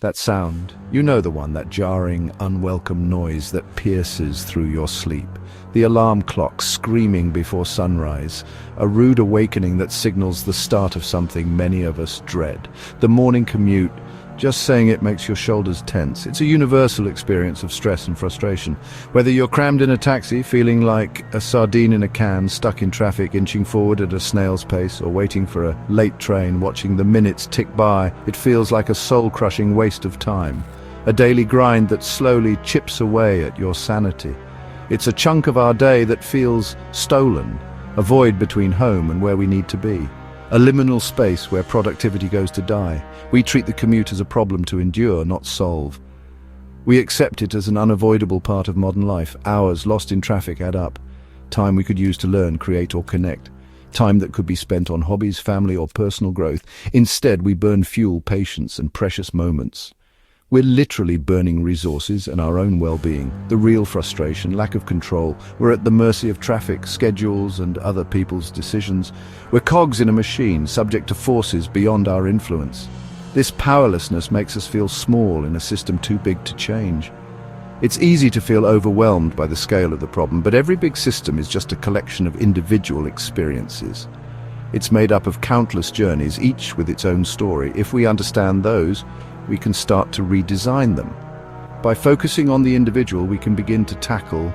That sound, you know the one, that jarring, unwelcome noise that pierces through your sleep. The alarm clock screaming before sunrise, a rude awakening that signals the start of something many of us dread. The morning commute, just saying it makes your shoulders tense. It's a universal experience of stress and frustration. Whether you're crammed in a taxi, feeling like a sardine in a can, stuck in traffic, inching forward at a snail's pace, or waiting for a late train, watching the minutes tick by, it feels like a soul-crushing waste of time. A daily grind that slowly chips away at your sanity. It's a chunk of our day that feels stolen, a void between home and where we need to be. A liminal space where productivity goes to die. We treat the commute as a problem to endure, not solve. We accept it as an unavoidable part of modern life. Hours lost in traffic add up. Time we could use to learn, create, or connect. Time that could be spent on hobbies, family, or personal growth. Instead, we burn fuel, patience, and precious moments. We're literally burning resources and our own well-being. The real frustration, lack of control. We're at the mercy of traffic, schedules, and other people's decisions. We're cogs in a machine, subject to forces beyond our influence. This powerlessness makes us feel small in a system too big to change. It's easy to feel overwhelmed by the scale of the problem, but every big system is just a collection of individual experiences. It's made up of countless journeys, each with its own story. If we understand those, we can start to redesign them. By focusing on the individual, we can begin to tackle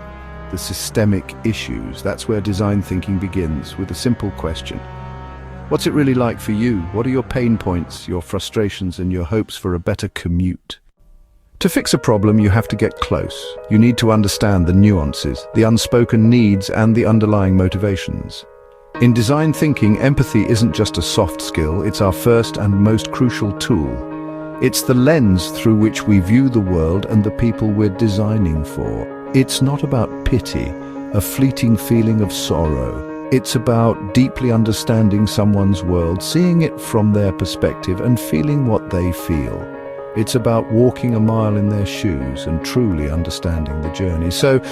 the systemic issues. That's where design thinking begins, with a simple question. What's it really like for you? What are your pain points, your frustrations, and your hopes for a better commute? To fix a problem, you have to get close. You need to understand the nuances, the unspoken needs, and the underlying motivations. In design thinking, empathy isn't just a soft skill, it's our first and most crucial tool. It's the lens through which we view the world and the people we're designing for. It's not about pity, a fleeting feeling of sorrow. It's about deeply understanding someone's world, seeing it from their perspective and feeling what they feel. It's about walking a mile in their shoes and truly understanding the journey. So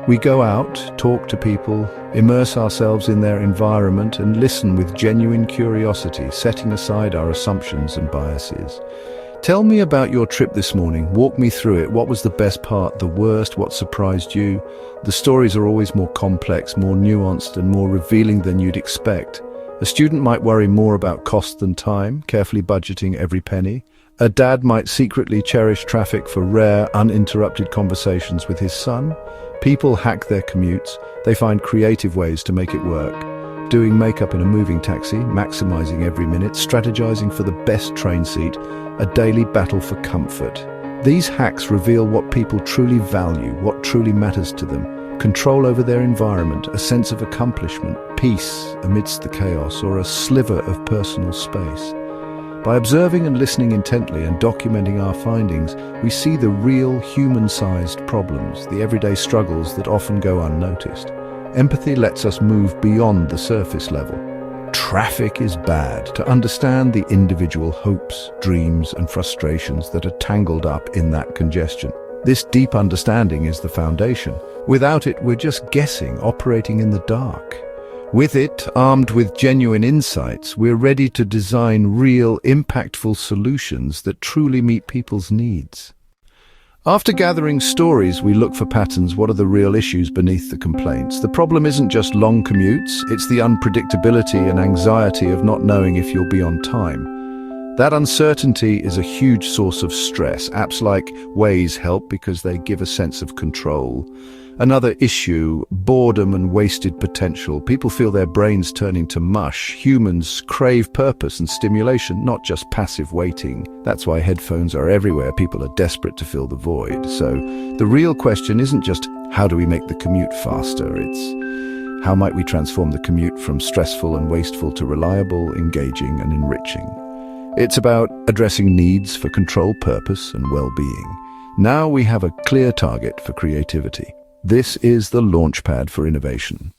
we go out, talk to people, immerse ourselves in their environment and listen with genuine curiosity, setting aside our assumptions and biases. Tell me about your trip this morning. Walk me through it. What was the best part, the worst, what surprised you? The stories are always more complex, more nuanced, and more revealing than you'd expect. A student might worry more about cost than time, carefully budgeting every penny. A dad might secretly cherish traffic for rare, uninterrupted conversations with his son. People hack their commutes. They find creative ways to make it work. Doing makeup in a moving taxi, maximizing every minute, strategizing for the best train seat, a daily battle for comfort. These hacks reveal what people truly value, what truly matters to them. Control over their environment, a sense of accomplishment, peace amidst the chaos, or a sliver of personal space. By observing and listening intently and documenting our findings, we see the real human-sized problems, the everyday struggles that often go unnoticed. Empathy lets us move beyond the surface level. Traffic is bad. To understand the individual hopes, dreams, and frustrations that are tangled up in that congestion. This deep understanding is the foundation. Without it, we're just guessing, operating in the dark. With it, armed with genuine insights, we're ready to design real, impactful solutions that truly meet people's needs. After gathering stories, we look for patterns. What are the real issues beneath the complaints? The problem isn't just long commutes, it's the unpredictability and anxiety of not knowing if you'll be on time. That uncertainty is a huge source of stress. Apps like Waze help because they give a sense of control. Another issue, boredom and wasted potential. People feel their brains turning to mush. Humans crave purpose and stimulation, not just passive waiting. That's why headphones are everywhere. People are desperate to fill the void. So the real question isn't just how do we make the commute faster? It's how might we transform the commute from stressful and wasteful to reliable, engaging, and enriching. It's about addressing needs for control, purpose, and well-being. Now we have a clear target for creativity. This is the launchpad for innovation.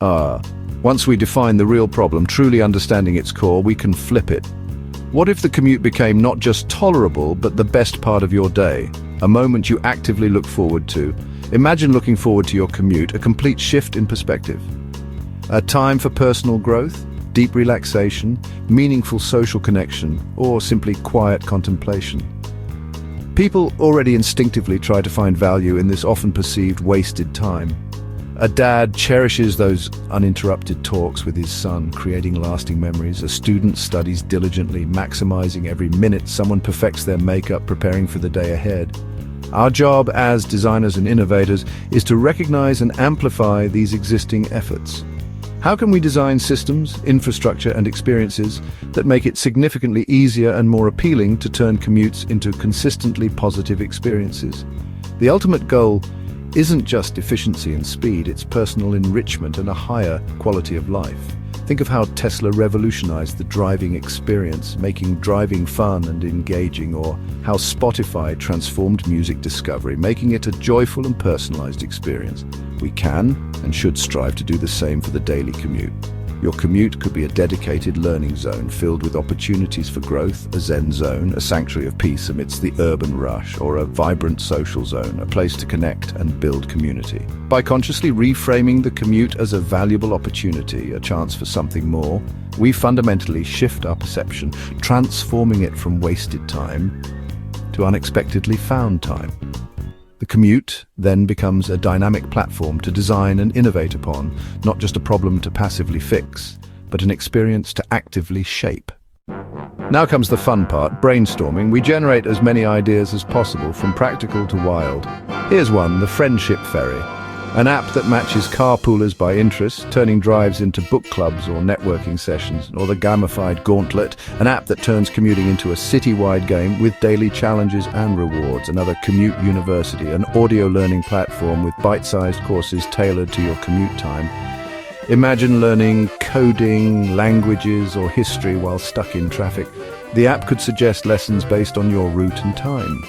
Once we define the real problem, truly understanding its core, we can flip it. What if the commute became not just tolerable, but the best part of your day? A moment you actively look forward to. Imagine looking forward to your commute, a complete shift in perspective. A time for personal growth, deep relaxation, meaningful social connection, or simply quiet contemplation. People already instinctively try to find value in this often perceived wasted time. A dad cherishes those uninterrupted talks with his son, creating lasting memories. A student studies diligently, maximizing every minute. Someone perfects their makeup, preparing for the day ahead. Our job as designers and innovators is to recognize and amplify these existing efforts. How can we design systems, infrastructure, and experiences that make it significantly easier and more appealing to turn commutes into consistently positive experiences? The ultimate goal isn't just efficiency and speed, it's personal enrichment and a higher quality of life. Think of how Tesla revolutionized the driving experience, making driving fun and engaging, or how Spotify transformed music discovery, making it a joyful and personalized experience. We can and should strive to do the same for the daily commute. Your commute could be a dedicated learning zone filled with opportunities for growth, a zen zone, a sanctuary of peace amidst the urban rush, or a vibrant social zone, a place to connect and build community. By consciously reframing the commute as a valuable opportunity, a chance for something more, we fundamentally shift our perception, transforming it from wasted time to unexpectedly found time. The commute then becomes a dynamic platform to design and innovate upon, not just a problem to passively fix, but an experience to actively shape. Now comes the fun part, brainstorming. We generate as many ideas as possible, from practical to wild. Here's one, the Friendship Ferry, an app that matches carpoolers by interest, turning drives into book clubs or networking sessions. Or the gamified Gauntlet, an app that turns commuting into a city-wide game with daily challenges and rewards. Another Commute University, an audio learning platform with bite-sized courses tailored to your commute time. Imagine learning coding, languages, or history while stuck in traffic. The app could suggest lessons based on your route and time.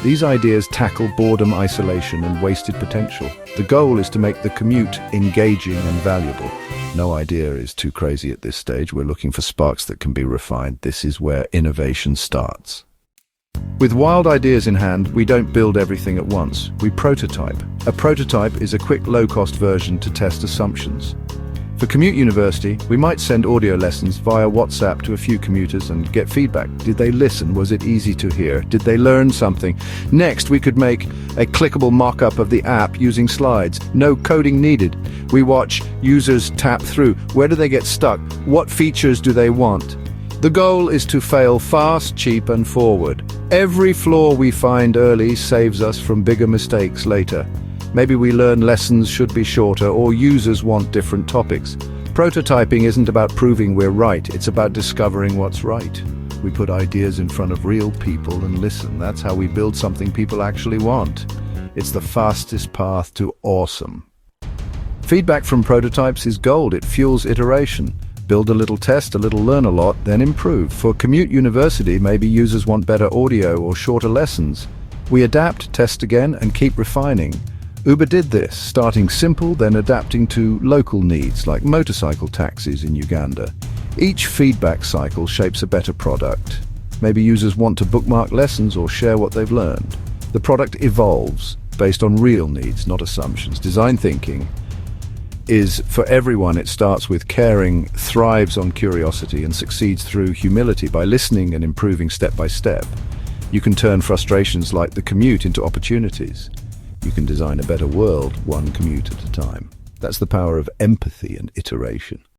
These ideas tackle boredom, isolation, and wasted potential. The goal is to make the commute engaging and valuable. No idea is too crazy at this stage. We're looking for sparks that can be refined. This is where innovation starts. With wild ideas in hand, we don't build everything at once. We prototype. A prototype is a quick, low-cost version to test assumptions. For Commute University, we might send audio lessons via WhatsApp to a few commuters and get feedback. Did they listen? Was it easy to hear? Did they learn something? Next, we could make a clickable mock-up of the app using slides. No coding needed. We watch users tap through. Where do they get stuck? What features do they want? The goal is to fail fast, cheap, and forward. Every flaw we find early saves us from bigger mistakes later. Maybe we learn lessons should be shorter, or users want different topics. Prototyping isn't about proving we're right, it's about discovering what's right. We put ideas in front of real people and listen. That's how we build something people actually want. It's the fastest path to awesome. Feedback from prototypes is gold. It fuels iteration. Build a little, test a little, learn a lot, then improve. For Commute University, maybe users want better audio or shorter lessons. We adapt, test again, and keep refining. Uber did this, starting simple, then adapting to local needs like motorcycle taxis in Uganda. Each feedback cycle shapes a better product. Maybe users want to bookmark lessons or share what they've learned. The product evolves based on real needs, not assumptions. Design thinking is for everyone. It starts with caring, thrives on curiosity, and succeeds through humility by listening and improving step by step. You can turn frustrations like the commute into opportunities. You can design a better world, one commute at a time. That's the power of empathy and iteration.